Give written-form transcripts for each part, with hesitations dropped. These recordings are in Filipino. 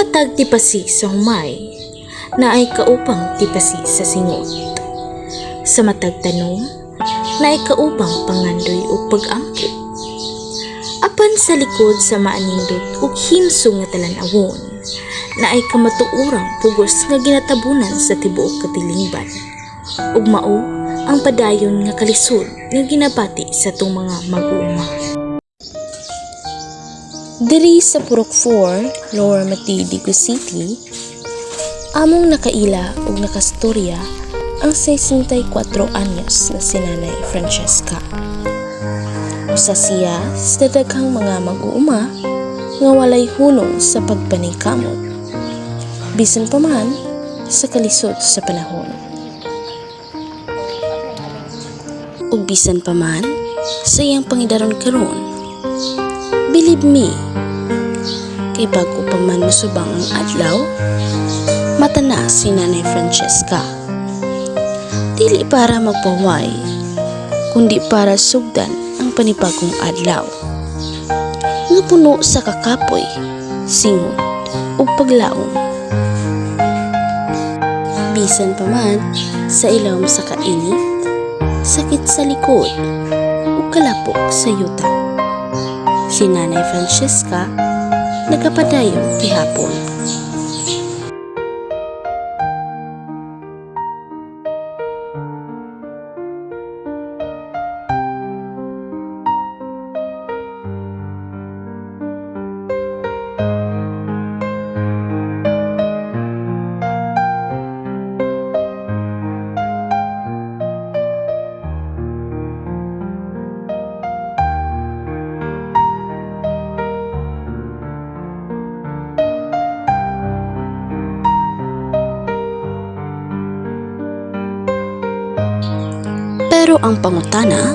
matag tipasi sa humay, na ay kaupang tipasi sa singot. Sa matag tanom, na ay kaupang pangandoy o pag-ampo. Apan sa likod sa maanindot ug himso nga talan-awon, na ay kamatuurang pugos nga ginatabunan sa tibuok katilingban. Ug mao ang padayon nga kalisod nga ginabati sa tung mga mag-uuma. Diri sa Purok 4, Lower Matidigo City, among nakaila ug nakastorya ang 64 anyos na si Nanay Francesca. Usa siya sa daghang mga mag-uuma nga walay hunong sa pagpaningkamot, bisan pa man sa kalisod sa panahon. Ug bisan pa man sa iyang pangidaron karon, believe me, kay bago pa man musubang ang adlaw, mata na si Nanay Francesca. Dili para magpaway, kundi para sugdan ang panibagong adlaw. Nga puno sa kakapoy, singot ug paglaom. Bisan pa man sa ilawom sa kainit, sakit sa likod ug kalapok sa yuta, si Nanay Francesca nagapadayon gihapon. Pero ang pangutana,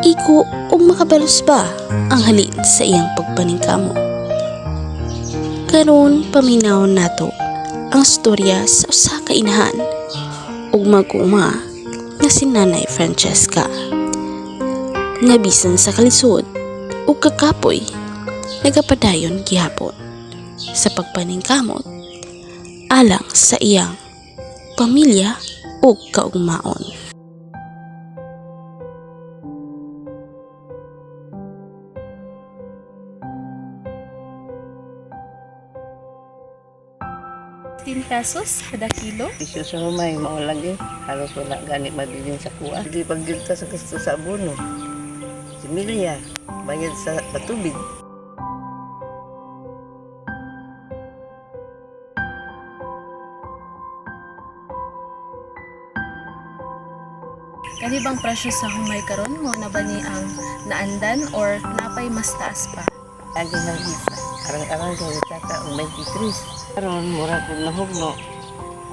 iko o makabalos ba ang halin sa iyang pagpaningkamo? Karon paminawon nato ang storya sa usa ka inahan ug mag-uuma nga si Nanay Francesca, nga bisan sa kalisod ug kakapoy nagapadayon gihapon sa pagpaningkamot alang sa iyang pamilya ug kaugmaon. ₱10 kada kilo. Isyo sa humay, maulagi. Halos wala gani mabilin sa kuha. Hindi pagyud ka sa gusto sa abono. Si Milia, bayad sa patubig. Kani bang presyo sa humay karon mo na ba ni ang naandan or napay mas taas pa? Lagi ng isa. Arang-arang kayo tata ang 23. Karon mura kong nahugno.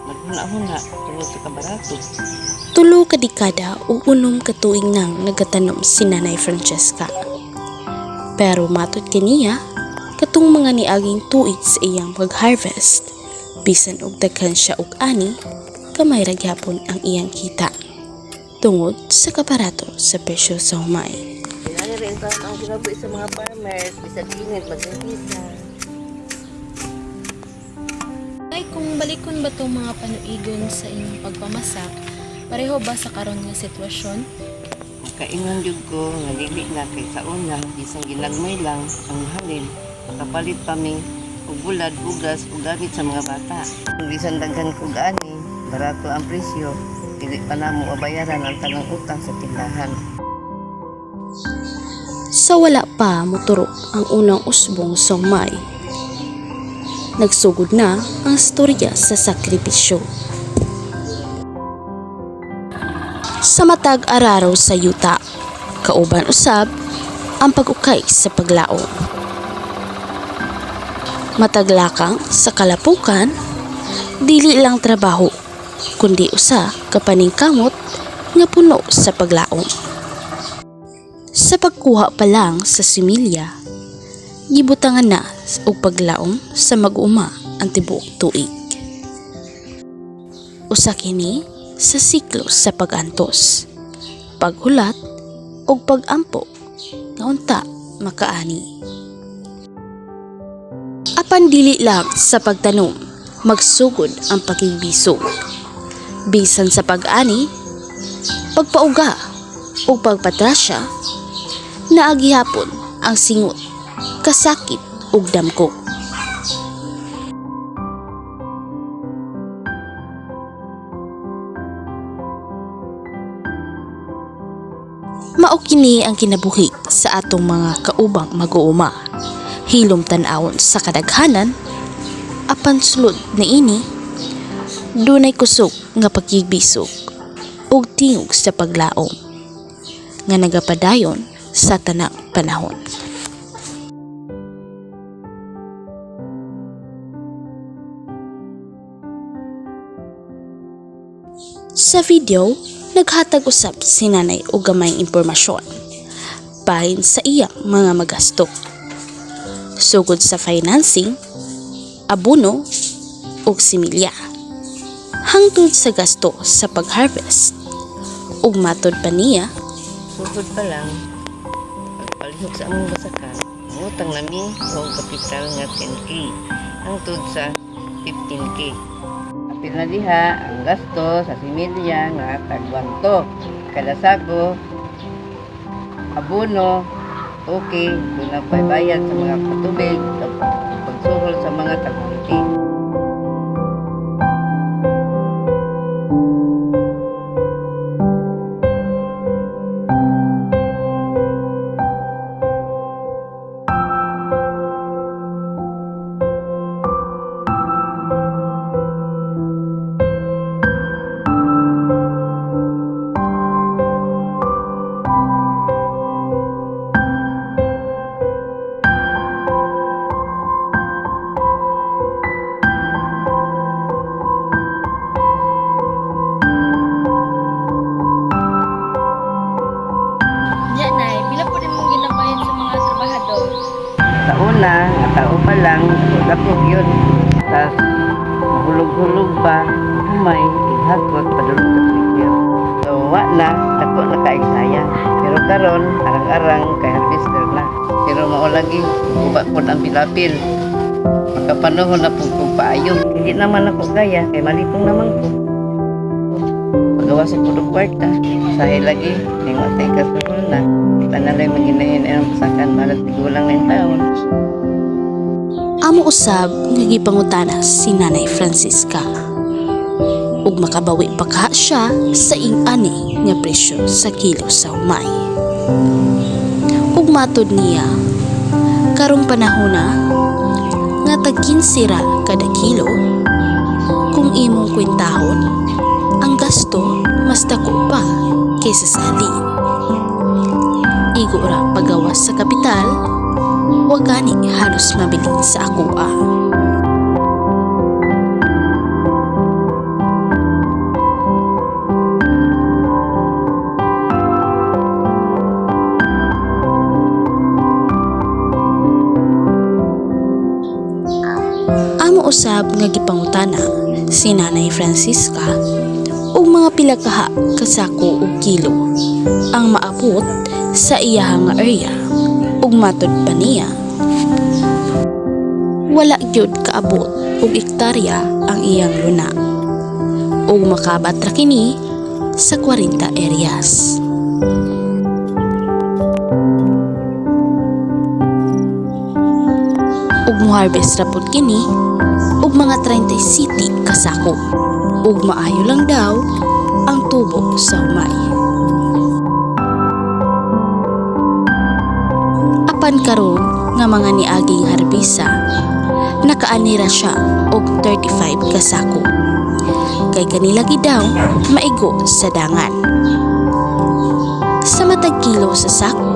Maghuna-huna, tulog sa kabarato. Tulo ka dekada o 6 ka tuig nang nagatanom si Nanay Francesca. Pero matud kaniya, katong mga niaging tuig sa iyang pag-harvest, bisan og daghan siya og ani, kamay ra gyapon ang iyang kita, tungod sa kabarato sa presyo sa humay. Pinali rin pa ang sinabi sa mga farmers, bisa dinit, magkakita. Ay, kung balikon ba itong mga panuigon sa inyong pagpamasak, pareho ba sa karon nga sitwasyon? Kaingon jud ko nga dili na kay sa una bisang ginagmay lang ang halin, makapalit pa mi og bulad, bugas ug gamit sa mga bata. Bisan daghan kog ani, barato ang presyo, dili pa namo mabayaran ang tanang utang sa tindahan. Sa wala pa moturok ang unang usbong sa humay, nagsugod na ang storya sa sakripisyo. Sa matag araraw sa yuta, kauban usab ang pag-ukay sa paglaom. Mataglakang sa kalapukan, dili lang trabaho, kundi usa ka paningkamot nga puno sa paglaom. Sa pagkuha pa lang sa similya, gibutangan na og paglaom sa mag-uma ang tibuok tuig. Usa kini sa siklo sa pag-antos, paghulat ug pag-ampo nga unta makaani. Apan dili lang sa pagtanom, magsugod ang pakigbisog. Bisan sa pag-ani, pagpauga o pagpatrasya, naagihapon ang singot, kasakit ug damko. Mao kini ang kinabuhi sa atong mga kaubang mag-uuma. Hilom tan-awon sa kadaghanan, apan sulod na ini, dunay kusog nga pakigbisog ug tingog sa paglaom nga nagapadayon sa tanang panahon. Sa video, naghatag usab si nanay og gamayng impormasyon bahin sa iyang mga magasto. Sugod sa financing, abono ug similya. Hangtod sa gasto sa pag-harvest ug matod pa niya, Sugod pa lang, pagpalihok sa among basakan, ngutang nami og kapital nga 10K, hangtod sa 15K. Apil na diha, ang gasto sa similya nga tagwanto, kada sago, abono, okay, doon na bayad sa mga patubig, pagsuhol sa mga tagwiti. Yan ay, pila po din mong ginabayad sa mga trabahador. Sa una, nga tao pa lang, dakog yun. Tapos, hulog-hulog pa, humay, ihagot, padulog sa trigger. So, wa na, dako na kaigsaya. Pero karon arang-arang, kay harvester na. Pero maulagi, uba po ang pilapil. Makapanahon na po kung paayon. Hindi naman ako gaya, kay malitong naman ko. Pagawa sa pudong kwarta, sahi lagi, ningwa tayo kasulol na. Panalay maginayin ang pasakan, balat tigulang ng taon. amo usab nga gipangutana si Nanay Francisca. Ug makabawi pa ka siya sa ing-ani nga presyo sa kilo sa humay. Ug matod niya, karong panahona nga tag 15 ra kada kilo, kung imong kwentahon, ang gasto mas dako pa kaysa sa halin. Igo ra pagawas sa kapital, wag gani halos mabilin sa akoa. Amo usab nga gipangutana si Nanay Francisca og mga pila kaha kasako og kilo ang maabot sa iyahang area. Ug matod pa niya, wala gyud kaabot og ektarya ang iyang luna ug makabat ra kini sa 40 areas. Ug mo-harvest ra pud kini ug mga 30 city kasako ug maayo lang daw ang tubo sa humay. Apan karon nga mga niaging harbisa, nakaanira siya og 35 kasako. Kay kanila gid daw maigo sa dangan. Sa matag kilo sa sako,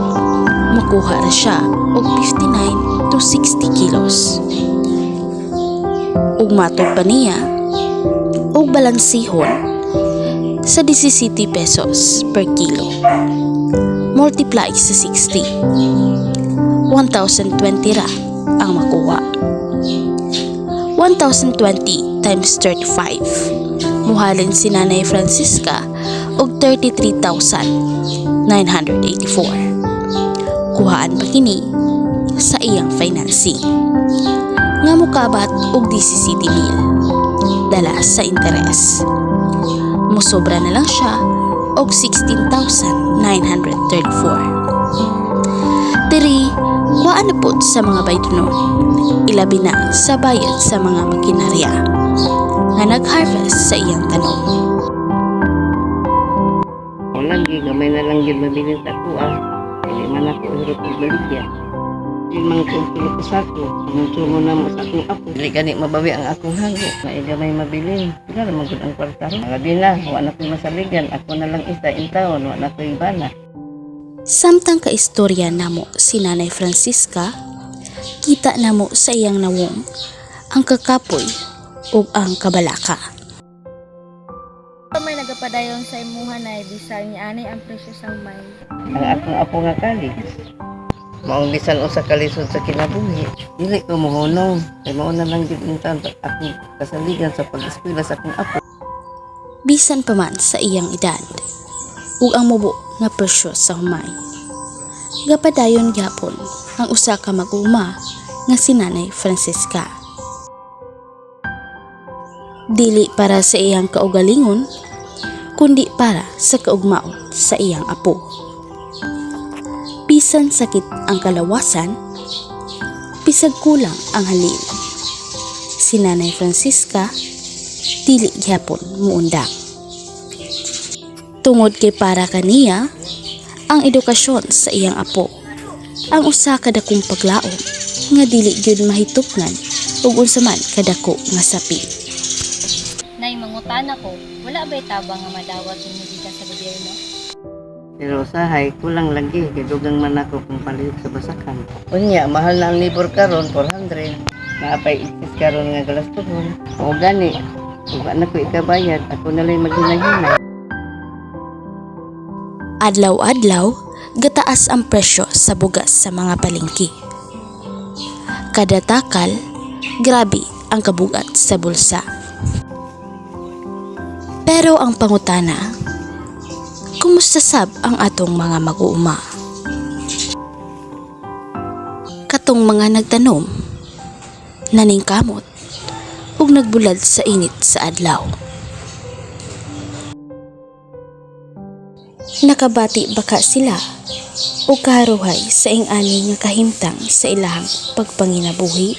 makuha ra siya og 59 to 60 kilos. Ug matod pa niya, og balansihon sa 17 pesos per kilo. Multiply sa 60. 1,020 ra ang makuha. 1,020 times 35. Muhalin si Nanay Francisca og 33,984. Kuhaan pa kini sa iyang financing. nga mukabat og 17,000 dala sa interes. Musobra na lang siya og 16,934. Diri, kuhaan na pod sa mga baydonon, ilabi na sa bayad sa mga makinarya nga nag-harvest sa iyang tanom. O lagi, gamay na lang yun mabilis ako Hindi man ako hirap igbaligya. Hindi man ko tulog ko sa ako. Nung na mo sa akong apo. Hindi gani mabawi ang akong hango. Na gamay mabilin. Sila na magod ang kwarta. Gabi na, wala na ko'y masaligan. Ako na lang isa in taon, wala na ko'y bana. Samtang kaistorya namo si Nanay Francisca, kita namo sa iyang nawong ang kakapoy ug ang kabalaka. May nagapadayon sa imuha na bisan niya ani ang presyo sa may. Ang akong apo nga kali. Maong bisan o sa kalisod sa kinabuhi. Dili ko mohunong. Kaya mao na lang yun yung taon akong kasaligan sa pag-eskwela sa akong apo. Bisan pa man sa iyang edad ug ang mubo nga presyo sa humay. Gapadayon gyapon ang usa ka mag-uma nga si Nanay Francisca. Dili para sa iyang kaugalingon, kundi para sa kaugmaon sa iyang apo. Bisan sakit ang kalawasan, bisag kulang ang halin. Si Nanay Francisca dili gyapon muundang. Tungod kay para kaniya ang edukasyon sa iyang apo, ang usa ka dakong paglaom nga dili gyud mahitupngan ug unsa man kadako nga sapi. Nay mangutana ko, wala ba'y tabang nga madawat yung gikan sa gobyerno? Pero usahay, kulang lagi. Kidugang man ako kung palihog sa basakan. Unya, mahal na ang libor karon 400. Naapay itis karon nga galastuhon. O gani, kung na ko ikabayad, ako na lang maghinay-hinay. Adlaw-adlaw, gataas ang presyo sa bugas sa mga palengke. Kada takal, grabe ang kabugat sa bulsa. Pero ang pangutana, kumusta sab ang atong mga mag-uuma? Katong mga nagtanom, naningkamot, ug nagbulad sa init sa adlaw. Nakabati baka sila o kaharuhay sa ing-ani nga kahimtang sa ilahang pagpanginabuhi?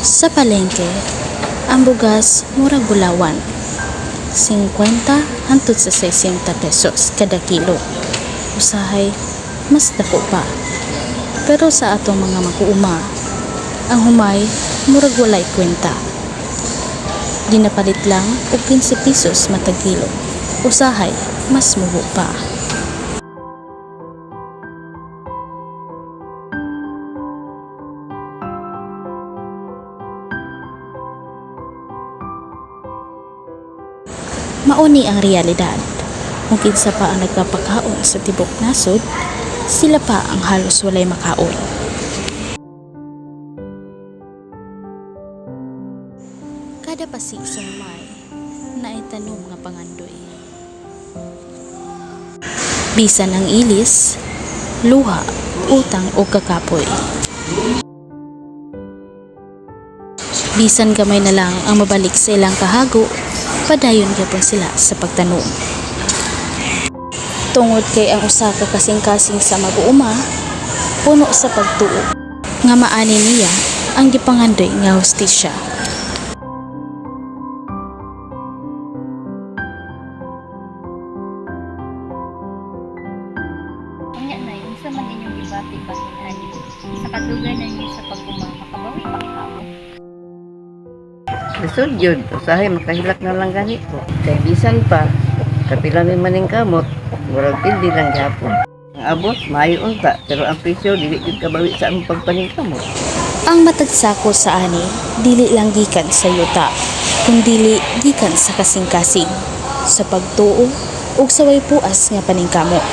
Sa palengke, ang bugas murag bulawan, 50 hangtod sa 60 pesos kada kilo. Usahay, mas dako pa. Pero sa atong mga mag-uuma, ang humay murag walay kwenta. Ginapalit lang og 15 pesos matag kilo. Usahay, mas mubo pa. Mauni ang realidad. Kung kinsa pa ang nagkapakaon sa tibok nasod, sila pa ang halos walay makaon. Kada pasig sa humay, naitanom nga pangandoy. Bisan ang ilis, luha, utang o kakapoy. Bisan gamay na lang ang mabalik sa ilang kahago, padayon gyapon sila sa pagtanom. Tungod kay ang usa ka kasing-kasing sa mag-uuma, puno sa pagtuo, nga maani niya ang gipangandoy nga hustisya. Unya nay, unsa man inyong gibati basin ani? Sa kadugay na niyo sa pag-uma, makabawi pa ka. Lisod yun, usahay makahilak na lang ganito. Kay bisan pa, kapila may maning kamot, murag pindi lang gapon. Ang abot, maayo unta, pero ang presyo, dili yun kabawi sa among pagpaning kamot. Ang matagsako sa ani, dili lang gikan sa yuta, kundi gikan sa kasing-kasing, sa pagtuo ug sa way puas nga paningkamo.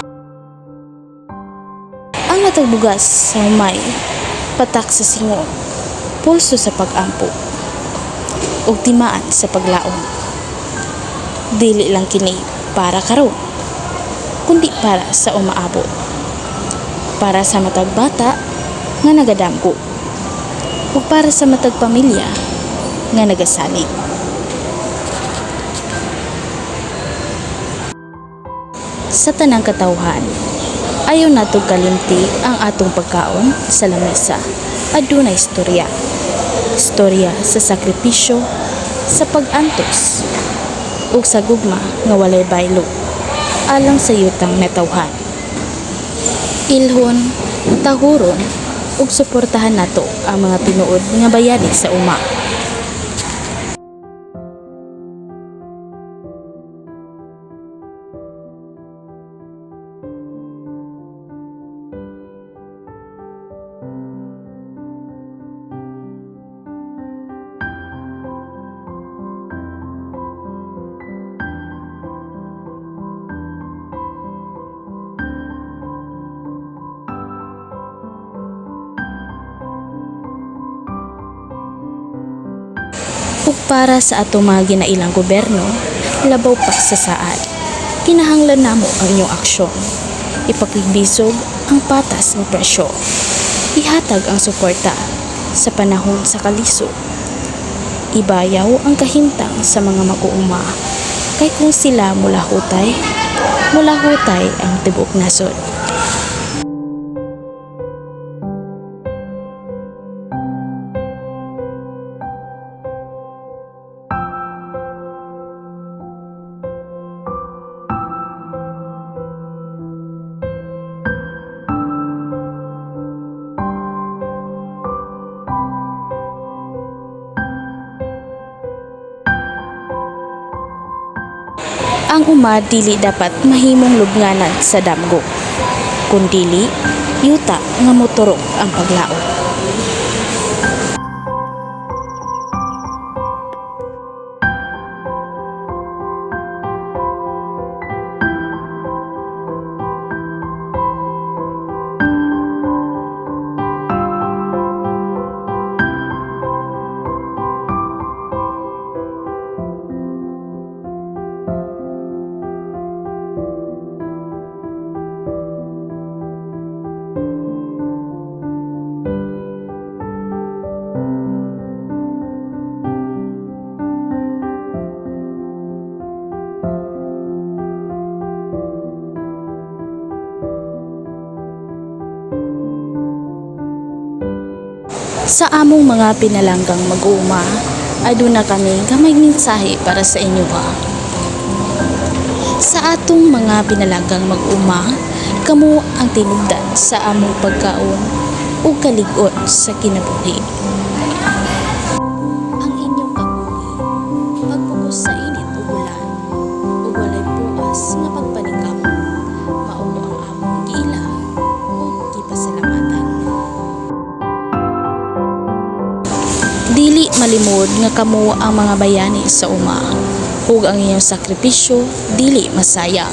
Ang matagbugas sa humay, patak sa singo, pulso sa pag-ampo, ug timaan sa paglaom. Dili lang kini para karon, kundi para sa umaabot. Para sa matag bata nga nagadamgo. Ug para sa matag pamilya nga nagasalig. Sa tanang katawhan, ayaw natog kalimti ang atong pagkaon sa lamesa. Aduna istorya. Istorya sa sakripisyo, sa pag-antos, ug sa gugma nga walay baylo, alang sa yutang natawhan. Ilhon, tahuron, ug suportahan nato ang mga tinuod nga bayani sa uma. Ug para sa ato mga ginailang gobyerno, labaw pa sa saad. Kinahanglan namo ang inyong aksyon. Ipakigbisog ang patas ng presyo. Ihatag ang suporta sa panahon sa kalisod. Ibayaw ang kahimtang sa mga mag-uuma. Kay kung sila mula hutay ang tibuok nasod. Ang uma dili dapat mahimong lubnganan sa damgo, kundili yuta nga motorok ang paglaot. Sa among mga pinalanggang mag-uuma, aduna kami gamay mensahe para sa inyo ha. Sa atong mga pinalanggang mag-uuma, kamo ang tinubdan sa among pagkaon ug kalig-on sa kinabuhi. Ang inyong kabuhi, pagpugos sa init ug ulan, ug walay bukas nga pagpaningkam, mao ang among giila ug gipasalamatan. Dili malimod nga kamo ang mga bayani sa uma, ug ang inyong sakripisyo dili masayang.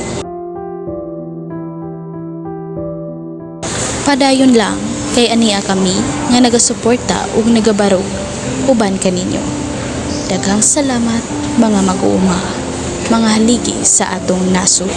Padayon lang kay ania kami nga nagasuporta ug nagabaro uban kaninyo. Daghang salamat mga mag-uuma, mga haligi sa atong nasod.